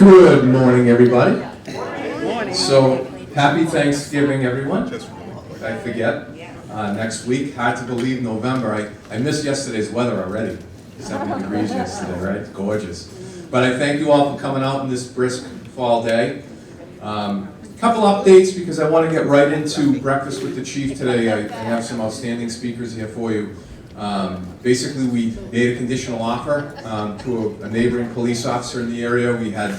Good morning, everybody. So, happy Thanksgiving, everyone. I forget. Next week, hard to believe, November. I missed yesterday's weather already. 70 degrees yesterday, right? Gorgeous. But I thank you all for coming out on this brisk fall day. Couple updates because I want to get right into breakfast with the chief today. I have some outstanding speakers here for you. Basically, we made a conditional offer to a neighboring police officer in the area. We had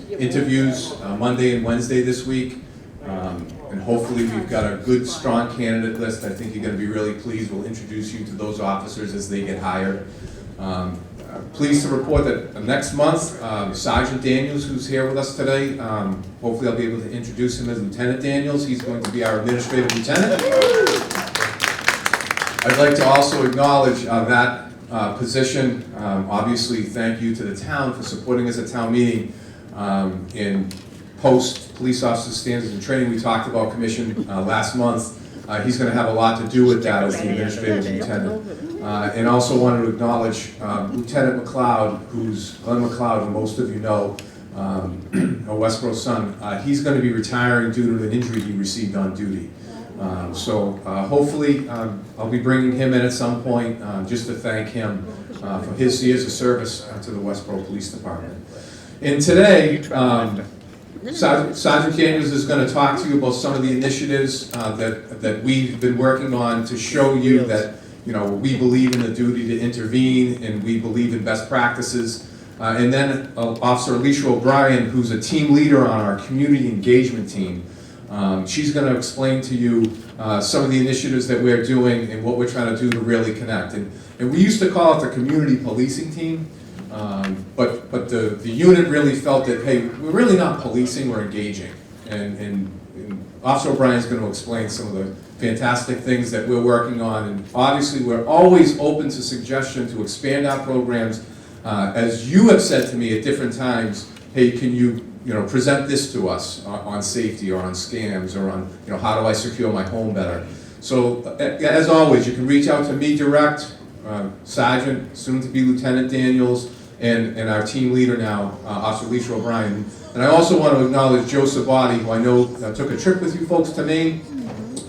interviews Monday and Wednesday this week, and hopefully we've got a good, strong candidate list. I think you're going to be really pleased. We'll introduce you to those officers as they get hired. Pleased to report that next month, Sergeant Daniels, who's here with us today, hopefully I'll be able to introduce him as Lieutenant Daniels. He's going to be our administrative lieutenant. I'd like to also acknowledge that position. Obviously, thank you to the town for supporting us at town meeting in post police officer standards and training. We talked about commission last month. He's going to have a lot to do with that as the administrative lieutenant. And also wanted to acknowledge Lieutenant McLeod, who's Glenn McLeod, who most of you know, a Westboro son. He's going to be retiring due to an injury he received on duty. So hopefully I'll be bringing him in at some point just to thank him for his years of service to the Westboro Police Department. And today, Sergeant Daniels is going to talk to you about some of the initiatives that we've been working on to show you that we believe in the duty to intervene and we believe in best practices. And then Officer Alicia OBrien, who's a team leader on our community engagement team. She's going to explain to you some of the initiatives that we're doing and what we're trying to do to really connect. And we used to call it the community policing team, but the unit really felt that, hey, we're really not policing, we're engaging. And Officer O'Brien's going to explain some of the fantastic things that we're working on. And obviously, we're always open to suggestion to expand our programs. As you have said to me at different times, hey, can you present this to us on safety or on scams or on, how do I secure my home better? So, as always, you can reach out to me direct, Sergeant, soon to be Lieutenant Daniels, and our team leader now, Officer Alicia OBrien. And I also want to acknowledge Joe Sabati, who I know took a trip with you folks to Maine.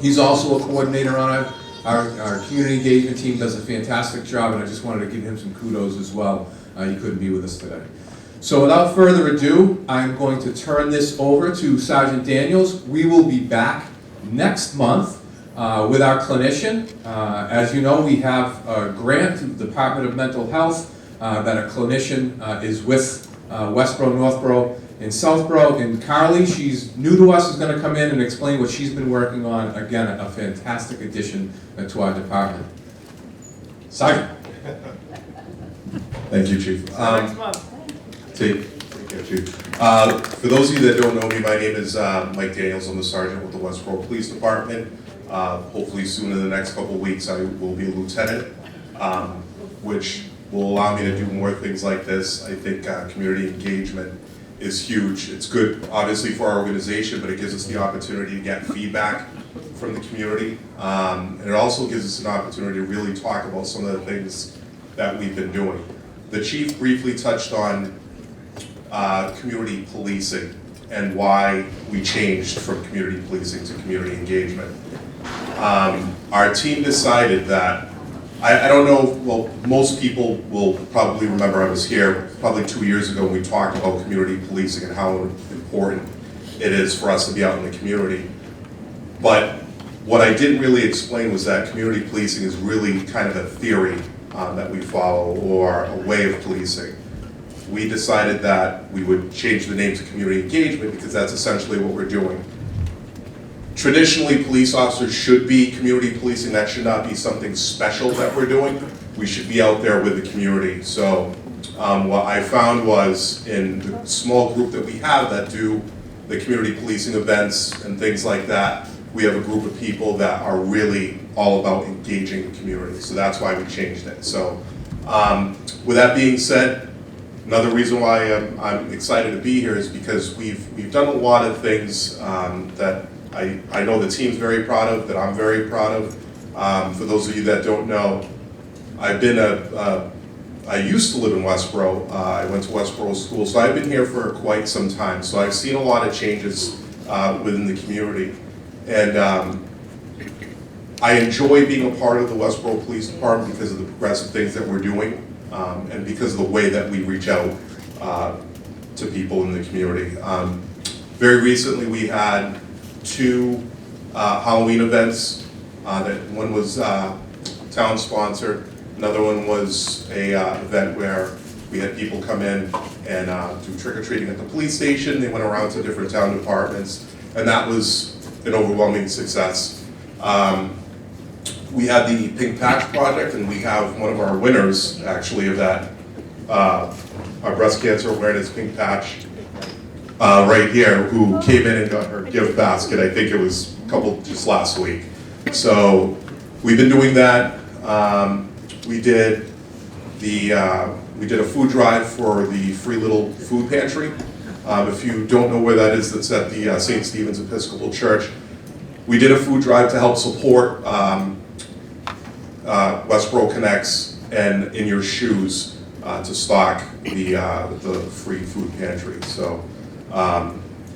He's also a coordinator on our community engagement team, does a fantastic job, and I just wanted to give him some kudos as well. He couldn't be with us today. So without further ado, I'm going to turn this over to Sergeant Daniels. We will be back next month with our clinician. As you know, we have a grant to the Department of Mental Health that a clinician is with Westboro, Northboro, and Southboro. And Carly, she's new to us, is going to come in and explain what she's been working on. Again, a fantastic addition to our department. Sergeant. Thank you, Chief. Take care, Chief. For those of you that don't know me, my name is Mike Daniels. I'm the sergeant with the Westboro Police Department. Hopefully soon in the next couple of weeks I will be a lieutenant, which will allow me to do more things like this. I think community engagement is huge. It's good, obviously, for our organization, but it gives us the opportunity to get feedback from the community. And it also gives us an opportunity to really talk about some of the things that we've been doing. The chief briefly touched on community policing and why we changed from community policing to community engagement. Our team decided that, I don't know, well, most people will probably remember I was here probably 2 years ago when we talked about community policing and how important it is for us to be out in the community. But what I didn't really explain was that community policing is really kind of a theory that we follow, or a way of policing. We decided that we would change the name to community engagement because that's essentially what we're doing. Traditionally, police officers should be community policing. That should not be something special that we're doing. We should be out there with the community. So what I found was, in the small group that we have that do the community policing events and things like that, we have a group of people that are really all about engaging the community. So that's why we changed it. So with that being said, another reason why I'm excited to be here is because we've done a lot of things that I know the team's very proud of, that I'm very proud of. For those of you that don't know, I've been a I used to live in Westboro. I went to Westboro School, so I've been here for quite some time. So I've seen a lot of changes within the community. And I enjoy being a part of the Westboro Police Department because of the progressive things that we're doing and because of the way that we reach out to people in the community. Very recently we had 2 Halloween events. One was town sponsored. Another one was a event where we had people come in and do trick-or-treating at the police station. They went around to different town departments, and that was an overwhelming success. We had the Pink Patch Project, and we have one of our winners, actually, of that, our breast cancer awareness Pink Patch, right here, who came in and got her gift basket. I think it was just last week. So we've been doing that. We did a food drive for the Free Little Food Pantry. If you don't know where that is, that's at the St. Stephen's Episcopal Church. We did a food drive to help support Westboro Connects and In Your Shoes to stock the free food pantry. So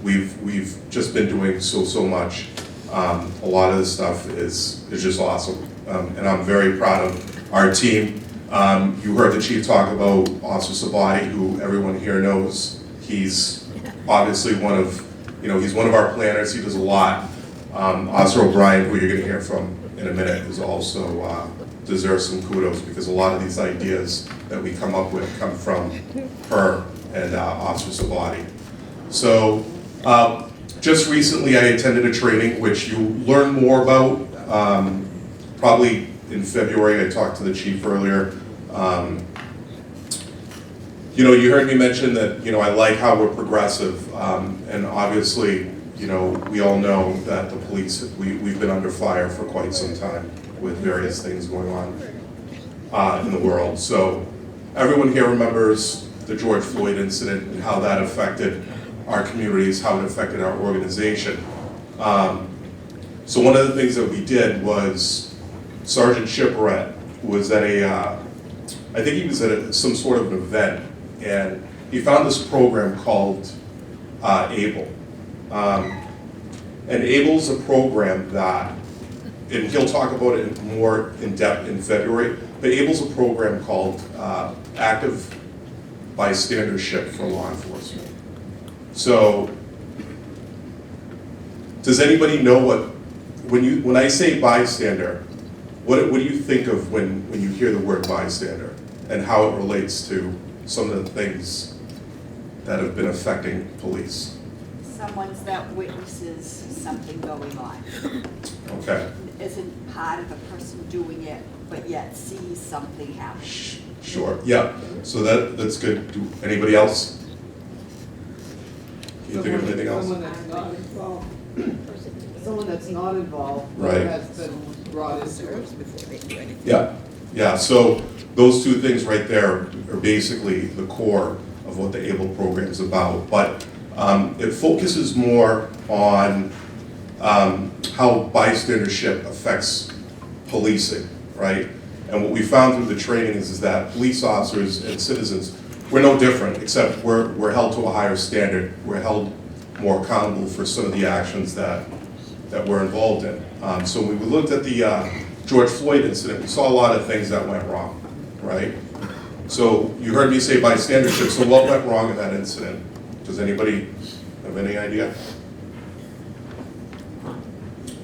we've just been doing so much. A lot of this stuff is just awesome, and I'm very proud of our team. You heard the chief talk about Officer Sabati, who everyone here knows. He's obviously he's one of our planners. He does a lot. Officer OBrien, who you're going to hear from in a minute, is also deserves some kudos because a lot of these ideas that we come up with come from her and Officer Sabati. So just recently I attended a training which you learn more about probably in February. I talked to the chief earlier. You heard me mention that I like how we're progressive, and obviously we all know that the police, we've been under fire for quite some time with various things going on in the world. So everyone here remembers the George Floyd incident and how that affected our communities, how it affected our organization. So one of the things that we did was Sergeant Shipperett was at I think he was at some sort of an event, and he found this program called ABLE. And ABLE's a program that, and he'll talk about it more in depth in February, but ABLE's a program called Active Bystandership for Law Enforcement. So, does anybody know when I say bystander, what do you think of when you hear the word bystander and how it relates to some of the things that have been affecting police? Someone that witnesses something going on. Okay. Isn't part of the person doing it, but yet sees something happen. Sure, yeah. So that's good. Anybody else? Can you think of anything else? Someone that's not involved. Someone that's not involved. Right. Has been brought into it. Yeah. So those 2 things right there are basically the core of what the ABLE program is about. But it focuses more on how bystandership affects policing, right? And what we found through the training is that police officers and citizens, we're no different, except we're held to a higher standard. We're held more accountable for some of the actions that we're involved in. So when we looked at the George Floyd incident, we saw a lot of things that went wrong, right? So you heard me say bystandership, so what went wrong in that incident? Does anybody have any idea?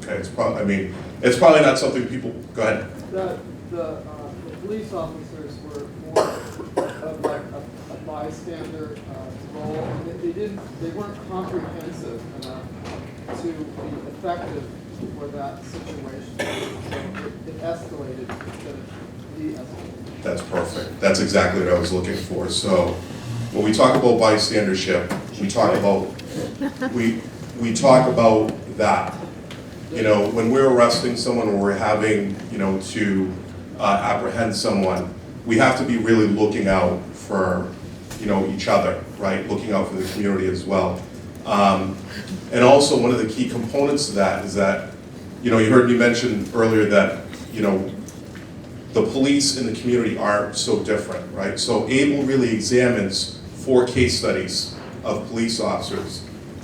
Okay, it's probably not something people, go ahead. The police officers were more of like a bystander role, and they weren't comprehensive enough to be effective for that situation. So it escalated instead of de-escalated. That's perfect. That's exactly what I was looking for. So when we talk about bystandership, we talk about that. When we're arresting someone or we're having, to apprehend someone, we have to be really looking out for, each other, right? Looking out for the community as well. And also one of the key components to that is that, you heard me mention earlier that, the police in the community are so different, right? So ABLE really examines 4 case studies of police officers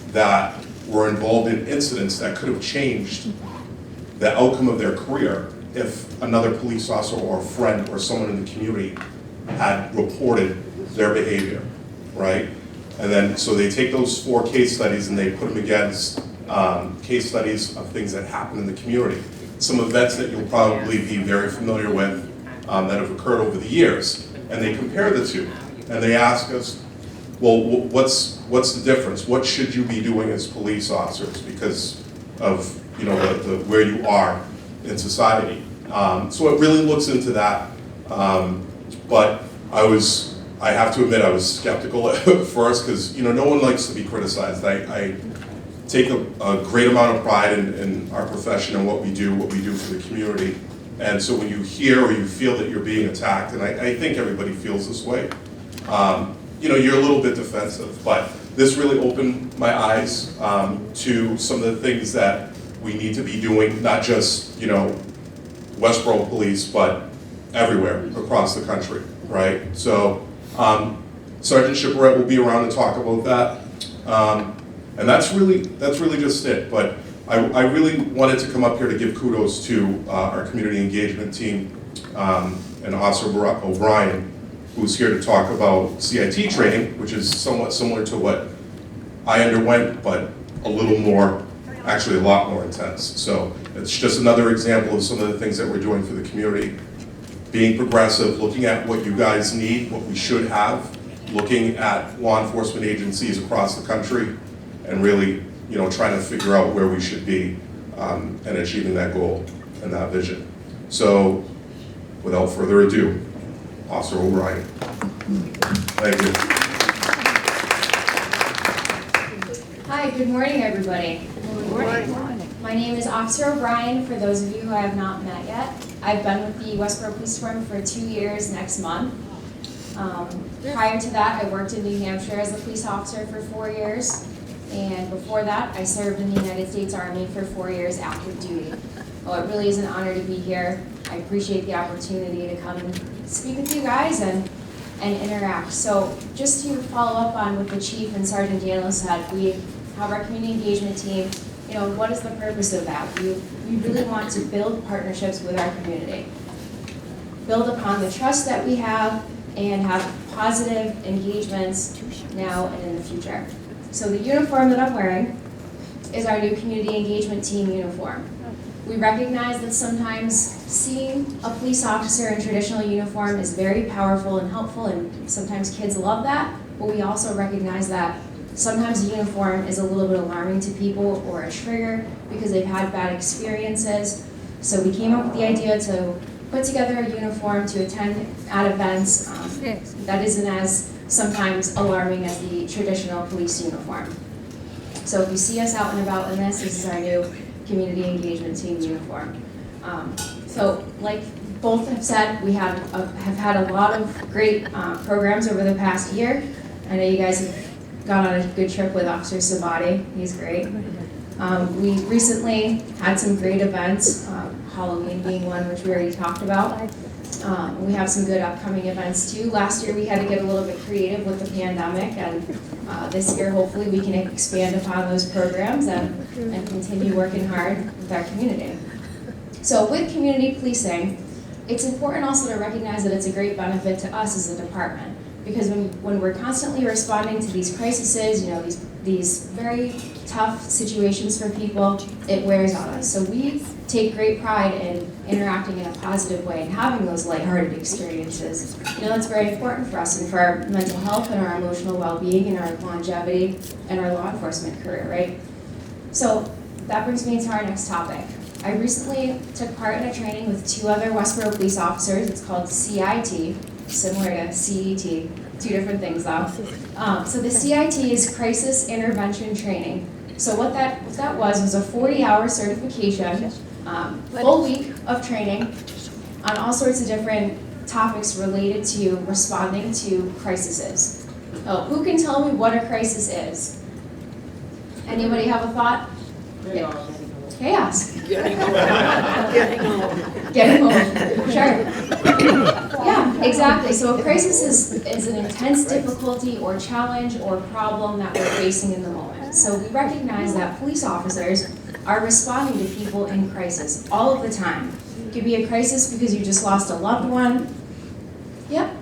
that were involved in incidents that could have changed the outcome of their career if another police officer or a friend or someone in the community had reported their behavior, right? And then, so they take those 4 case studies and they put them against case studies of things that happen in the community. Some events that you'll probably be very familiar with that have occurred over the years. And they compare the two. And they ask us, well, what's the difference? What should you be doing as police officers because of where you are in society? So it really looks into that. But I have to admit, I was skeptical at first because no one likes to be criticized. I take a great amount of pride in our profession and what we do for the community. And so when you hear or you feel that you're being attacked, and I think everybody feels this way, you're a little bit defensive. But this really opened my eyes to some of the things that we need to be doing, not just Westboro Police, but everywhere across the country, right? So Sergeant Shipperette will be around to talk about that. And that's really just it. But I really wanted to come up here to give kudos to our community engagement team and Officer OBrien, who's here to talk about CIT training, which is somewhat similar to what I underwent, but a little more, actually a lot more intense. So it's just another example of some of the things that we're doing for the community. Being progressive, looking at what you guys need, what we should have, looking at law enforcement agencies across the country, and really, trying to figure out where we should be and achieving that goal and that vision. So, without further ado, Officer OBrien. Thank you. Hi, good morning, everybody. Good morning. My name is Officer OBrien, for those of you who I have not met yet. I've been with the Westboro Police Department for 2 years next month. Prior to that, I worked in New Hampshire as a police officer for 4 years. And before that, I served in the United States Army for 4 years active duty. Well, it really is an honor to be here. I appreciate the opportunity to come and speak with you guys and interact. So just to follow up on what the Chief and Sergeant Daniel said, we have our community engagement team. What is the purpose of that? We really want to build partnerships with our community, build upon the trust that we have, and have positive engagements now and in the future. So the uniform that I'm wearing is our new community engagement team uniform. We recognize that sometimes seeing a police officer in traditional uniform is very powerful and helpful, and sometimes kids love that, but we also recognize that sometimes a uniform is a little bit alarming to people or a trigger because they've had bad experiences. So we came up with the idea to put together a uniform to attend at events that isn't as sometimes alarming as the traditional police uniform. So if you see us out and about in this is our new community engagement team uniform. So like both have said, we have had a lot of great programs over the past year. I know you guys have gone on a good trip with Officer Sabati. He's great. We recently had some great events, Halloween being one, which we already talked about. We have some good upcoming events too. Last year we had to get a little bit creative with the pandemic, and this year hopefully we can expand upon those programs and continue working hard with our community. So with community policing, it's important also to recognize that it's a great benefit to us as a department, because when we're constantly responding to these crises, these very tough situations for people, it wears on us. So we take great pride in interacting in a positive way and having those lighthearted experiences. That's very important for us and for our mental health and our emotional well-being and our longevity and our law enforcement career, right? So that brings me to our next topic. I recently took part in a training with 2 other Westboro police officers. It's called CIT, similar to CET, 2 different things though. So the CIT is Crisis Intervention Training. So what that was a 40-hour certification, full week of training on all sorts of different topics related to responding to crises. Oh, who can tell me what a crisis is? Anybody have a thought? Chaos. Getting old. Getting home. Sure. Exactly, so a crisis is an intense difficulty or challenge or problem that we're facing in the moment. So we recognize that police officers are responding to people in crisis all of the time. It could be a crisis because you just lost a loved one. Yep.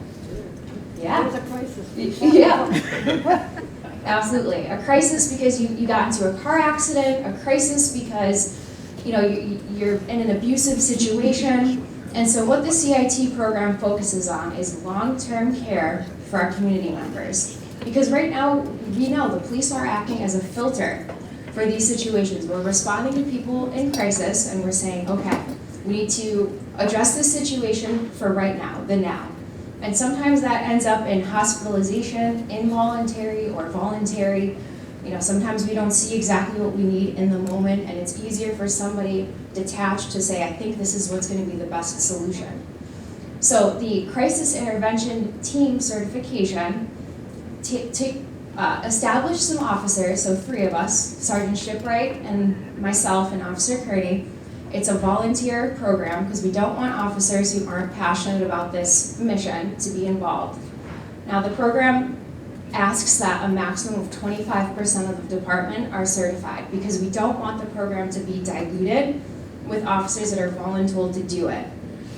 Yeah. There's a crisis. Yeah. Absolutely. A crisis because you got into a car accident, a crisis because you're in an abusive situation. And so what the CIT program focuses on is long-term care for our community members. Because right now, we know the police are acting as a filter for these situations. We're responding to people in crisis and we're saying, okay, we need to address this situation for right now, the now. And sometimes that ends up in hospitalization, involuntary or voluntary. Sometimes we don't see exactly what we need in the moment, and it's easier for somebody detached to say, I think this is what's going to be the best solution. So the crisis intervention team certification established some officers, so 3 of us, Sergeant Shipwright and myself and Officer Kearney. It's a volunteer program because we don't want officers who aren't passionate about this mission to be involved. Now the program asks that a maximum of 25% of the department are certified because we don't want the program to be diluted with officers that are voluntold to do it,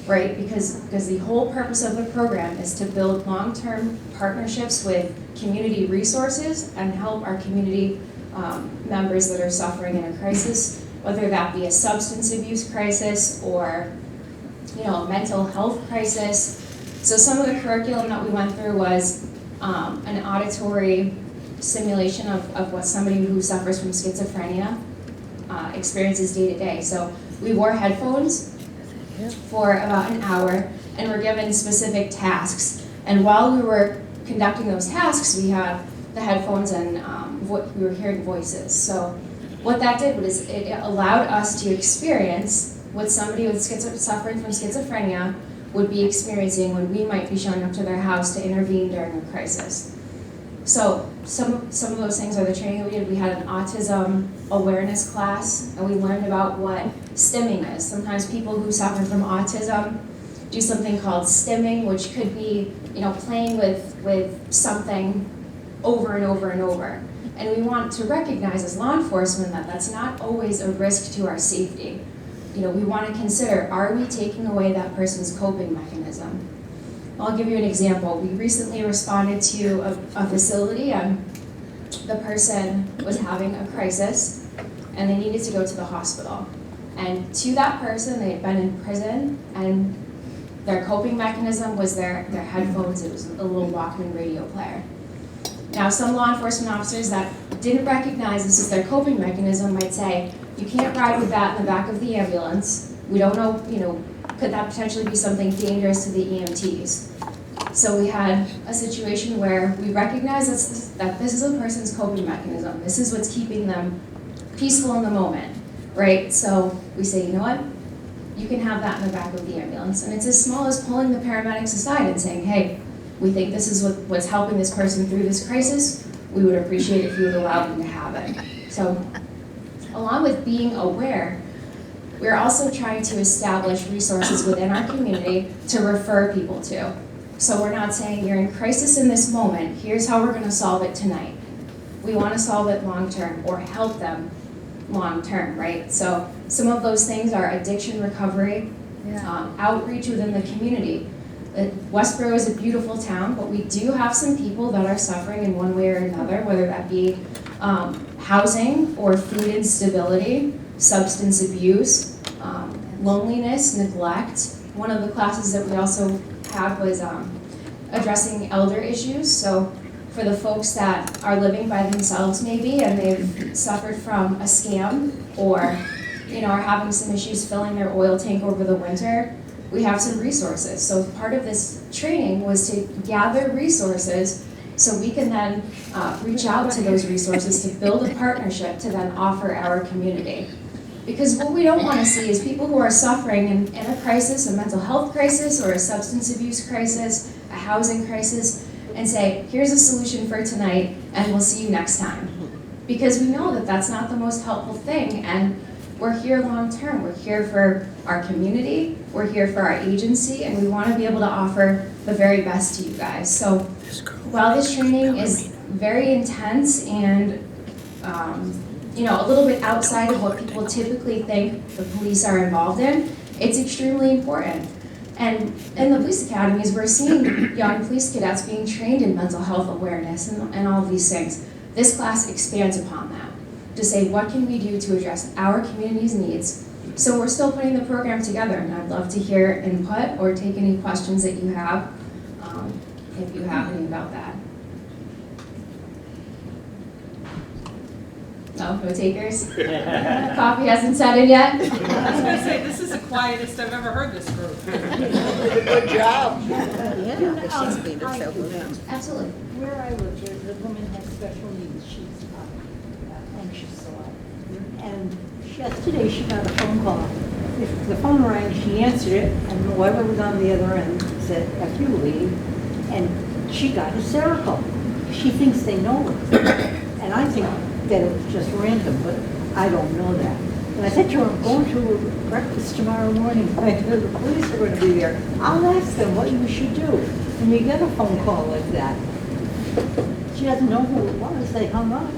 right? Because the whole purpose of the program is to build long-term partnerships with community resources and help our community members that are suffering in a crisis, whether that be a substance abuse crisis or a mental health crisis. So some of the curriculum that we went through was an auditory simulation of what somebody who suffers from schizophrenia experiences day to day. So we wore headphones for about an hour and were given specific tasks. And while we were conducting those tasks, we had the headphones and we were hearing voices. So what that did was it allowed us to experience what somebody with suffering from schizophrenia would be experiencing when we might be showing up to their house to intervene during a crisis. So some of those things are the training that we did. We had an autism awareness class, and we learned about what stimming is. Sometimes people who suffer from autism do something called stimming, which could be playing with something over and over and over. And we want to recognize as law enforcement that that's not always a risk to our safety. We want to consider, are we taking away that person's coping mechanism? I'll give you an example. We recently responded to a facility and the person was having a crisis and they needed to go to the hospital. And to that person, they had been in prison and their coping mechanism was their headphones. It was a little Walkman radio player. Now, some law enforcement officers that didn't recognize this as their coping mechanism might say, you can't ride with that in the back of the ambulance. We don't know, could that potentially be something dangerous to the EMTs? So we had a situation where we recognized that this is a person's coping mechanism. This is what's keeping them peaceful in the moment, right? So we say, you know what? You can have that in the back of the ambulance. And it's as small as pulling the paramedics aside and saying, hey, we think this is what's helping this person through this crisis. We would appreciate if you would allow them to have it. So along with being aware, we're also trying to establish resources within our community to refer people to. So we're not saying you're in crisis in this moment, here's how we're gonna solve it tonight. We wanna solve it long-term or help them long-term, right? So some of those things are addiction recovery, outreach within the community. Westboro is a beautiful town, but we do have some people that are suffering in one way or another, whether that be housing or food instability, substance abuse, loneliness, neglect. One of the classes that we also had was addressing elder issues. So for the folks that are living by themselves maybe and they've suffered from a scam or are having some issues filling their oil tank over the winter, we have some resources. So part of this training was to gather resources so we can then reach out to those resources to build a partnership to then offer our community. Because what we don't want to see is people who are suffering in a crisis, a mental health crisis or a substance abuse crisis, a housing crisis, and say, here's a solution for tonight and we'll see you next time. Because we know that that's not the most helpful thing, and we're here long term. We're here for our community, we're here for our agency, and we want to be able to offer the very best to you guys. So while this training is very intense and a little bit outside of what people typically think the police are involved in, it's extremely important. And in the police academies, we're seeing young police cadets being trained in mental health awareness and all of these things. This class expands upon that to say, what can we do to address our community's needs? So we're still putting the program together, and I'd love to hear input or take any questions that you have, if you have any about that. No takers? Coffee hasn't set in yet? I was gonna say, this is the quietest I've ever heard this group. Good job. Absolutely. Where I live, the woman has special needs. She's anxious a lot. And yesterday she got a phone call. The phone rang, she answered it, and whoever was on the other end said, "F you, lady." And she got hysterical. She thinks they know her. And I think that it was just random, but I don't know that. And I said to her, I'm going to breakfast tomorrow morning. I know the police are going to be there. I'll ask them what you should do when you get a phone call like that. She doesn't know who it was. They hung up.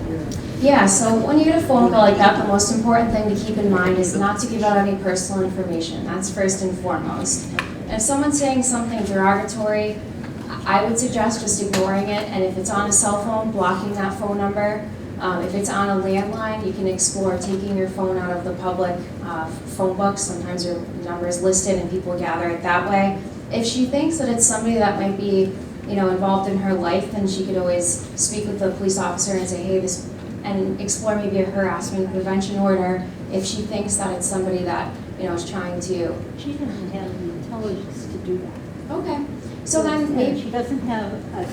Yeah, so when you get a phone call like that, the most important thing to keep in mind is not to give out any personal information. That's first and foremost. And if someone's saying something derogatory, I would suggest just ignoring it, and if it's on a cell phone, blocking that phone number. If it's on a landline, you can explore taking your phone out of the public phone book. Sometimes your number is listed and people gather it that way. If she thinks that it's somebody that might be, involved in her life, then she could always speak with the police officer and say, hey, this, and explore maybe a harassment prevention order if she thinks that it's somebody that, is trying to. She doesn't have the intelligence to do that. Okay. So then maybe. She doesn't have a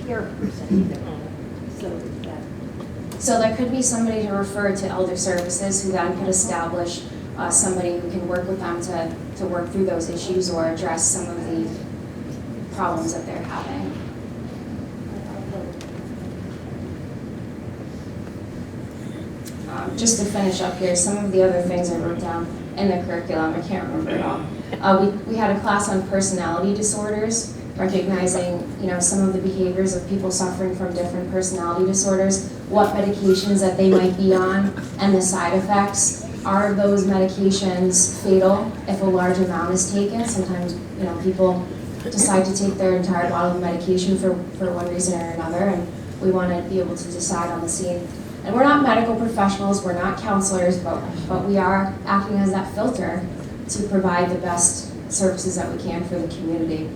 care person either. So there could be somebody to refer to elder services who then could establish somebody who can work with them to work through those issues or address some of the problems that they're having. Just to finish up here, some of the other things I wrote down in the curriculum, I can't remember it all. We had a class on personality disorders, recognizing, some of the behaviors of people suffering from different personality disorders, what medications that they might be on, and the side effects. Are those medications fatal if a large amount is taken? Sometimes, people decide to take their entire bottle of medication for one reason or another, and we want to be able to decide on the scene. And we're not medical professionals, we're not counselors, but we are acting as that filter to provide the best services that we can for the community.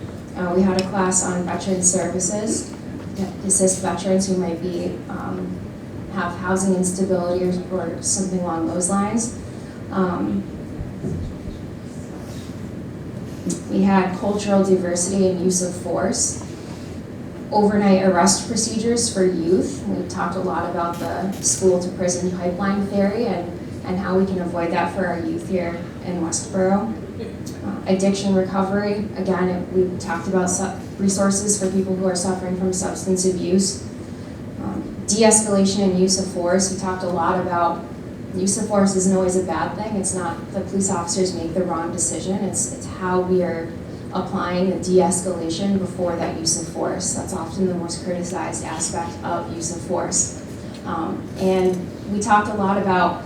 We had a class on veteran services to assist veterans who might be have housing instability or something along those lines. We had cultural diversity and use of force, overnight arrest procedures for youth. We talked a lot about the school to prison pipeline theory and how we can avoid that for our youth here in Westboro. Addiction recovery, again, we talked about resources for people who are suffering from substance abuse. De-escalation and use of force, we talked a lot about use of force isn't always a bad thing. It's not the police officers make the wrong decision, it's how we are applying the de-escalation before that use of force. That's often the most criticized aspect of use of force. And we talked a lot about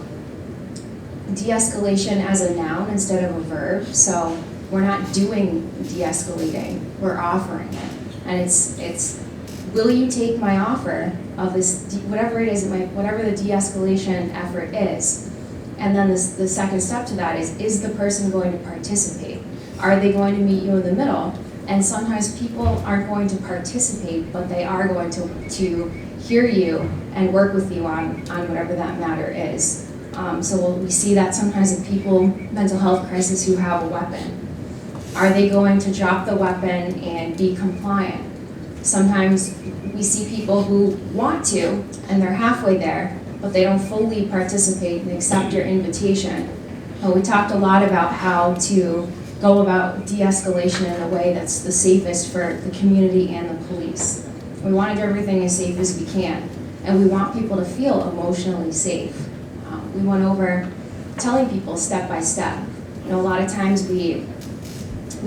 de-escalation as a noun instead of a verb. So we're not doing de-escalating, we're offering it. And it's will you take my offer of this, whatever it is, whatever the de-escalation effort is. And then the second step to that is the person going to participate? Are they going to meet you in the middle? And sometimes people aren't going to participate, but they are going to hear you and work with you on whatever that matter is. So we see that sometimes in people, mental health crisis, who have a weapon. Are they going to drop the weapon and be compliant? Sometimes we see people who want to, and they're halfway there, but they don't fully participate and accept your invitation. We talked a lot about how to go about de-escalation in a way that's the safest for the community and the police. We want to do everything as safe as we can, and we want people to feel emotionally safe. We went over telling people step by step, You know, a lot of times we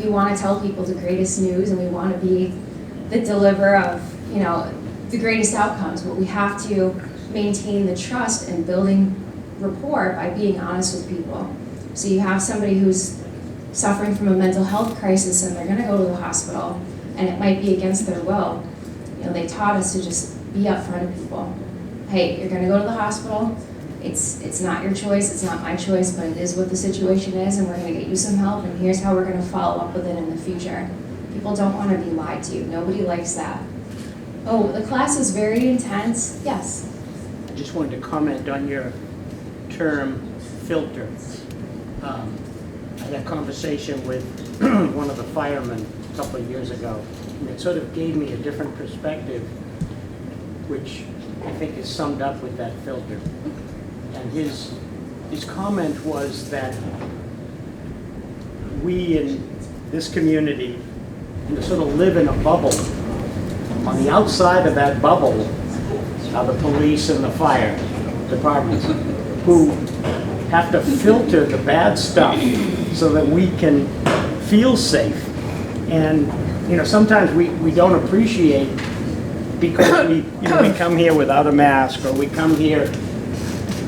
want to tell people the greatest news and we want to be the deliverer of, you know, the greatest outcomes, but we have to maintain the trust and building rapport by being honest with people. So you have somebody who's suffering from a mental health crisis and they're going to go to the hospital and it might be against their will. You know, they taught us to just be upfront with people. Hey, you're going to go to the hospital. It's not your choice, it's not my choice, but it is what the situation is, and we're going to get you some help, and here's how we're going to follow up with it in the future. People don't want to be lied to. Nobody likes that. Oh, the class is very intense. Yes. I just wanted to comment on your term filter. I had a conversation with one of the firemen a couple of years ago, and it sort of gave me a different perspective, which I think is summed up with that filter. And his comment was that we in this community sort of live in a bubble. On the outside of that bubble are the police and the fire departments who have to filter the bad stuff so that we can feel safe. And you know, sometimes we don't appreciate, because we come here without a mask, or we come here,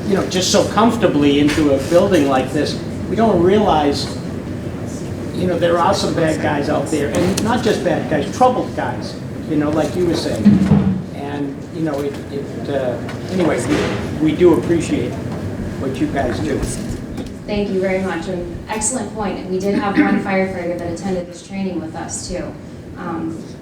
you know, just so comfortably into a building like this. We don't realize, you know, there are some bad guys out there, and not just bad guys, troubled guys, you know, like you were saying. And you know, anyway, we do appreciate what you guys do. Thank you very much, and excellent point. And we did have one firefighter that attended this training with us too.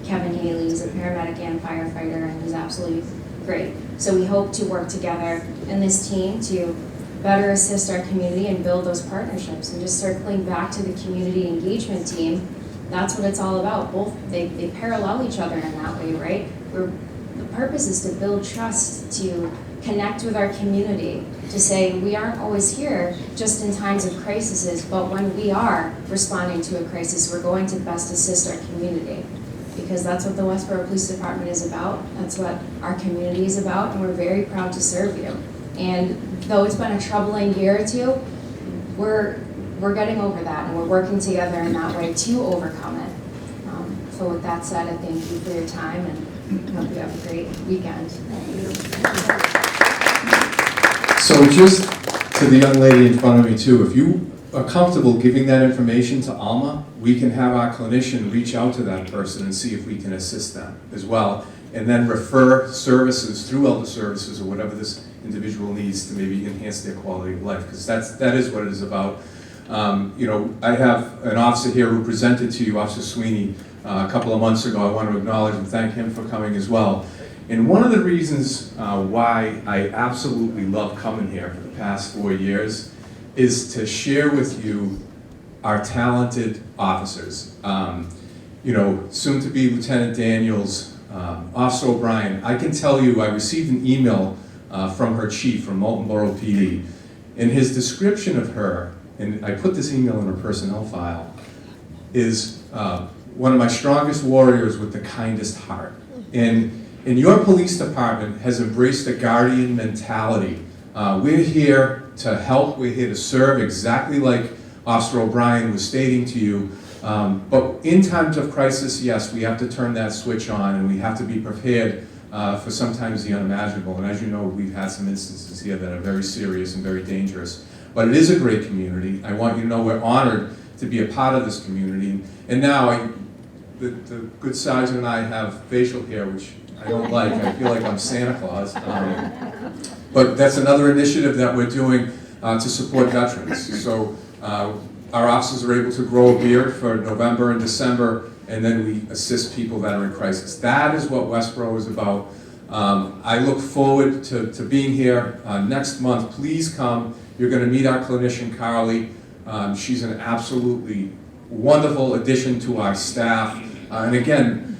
Kevin Haley is a paramedic and firefighter, and he's absolutely great. So we hope to work together in this team to better assist our community and build those partnerships. And just circling back to the community engagement team, that's what it's all about. Both, they parallel each other in that way, right? The purpose is to build trust, to connect with our community, to say we aren't always here just in times of crises, but when we are responding to a crisis, we're going to best assist our community. Because that's what the Westboro Police Department is about, that's what our community is about, and we're very proud to serve you. And though it's been a troubling year or two, we're getting over that, and we're working together in that way to overcome it. So with that said, I thank you for your time, and hope you have a great weekend. So just to the young lady in front of me too, if you are comfortable giving that information to Alma, we can have our clinician reach out to that person and see if we can assist them as well, and then refer services through elder services or whatever this individual needs to maybe enhance their quality of life, because that is what it is about. You know, I have an officer here who presented to you, Officer Sweeney, a couple of months ago. I want to acknowledge and thank him for coming as well. And one of the reasons why I absolutely love coming here for the past 4 years is to share with you our talented officers. You know, soon to be Lieutenant Daniels, Officer OBrien. I can tell you I received an email from her chief from Moulton Borough PD. And his description of her, and I put this email in her personnel file, is one of my strongest warriors with the kindest heart. And your police department has embraced a guardian mentality. We're here to help, we're here to serve, exactly like Officer OBrien was stating to you. But in times of crisis, yes, we have to turn that switch on, and we have to be prepared for sometimes the unimaginable. And as you know, we've had some instances here that are very serious and very dangerous. But it is a great community. I want you to know we're honored to be a part of this community. And now, the good sergeant and I have facial hair, which I don't like. I feel like I'm Santa Claus. But that's another initiative that we're doing to support veterans. So our officers are able to grow a beard for November and December, and then we assist people that are in crisis. That is what Westboro is about. I look forward to being here next month. Please come. You're going to meet our clinician, Carly. She's an absolutely wonderful addition to our staff. And again,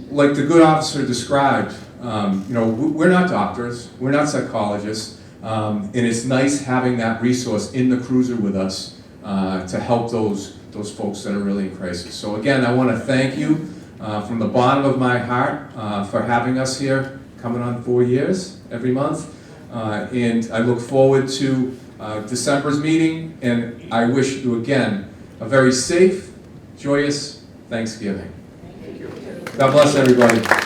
like the good officer described, you know, we're not doctors, we're not psychologists, and it's nice having that resource in the cruiser with us to help those folks that are really in crisis. So again, I want to thank you from the bottom of my heart for having us here, coming on 4 years every month, and I look forward to December's meeting, and I wish you again a very safe, joyous Thanksgiving. God bless everybody.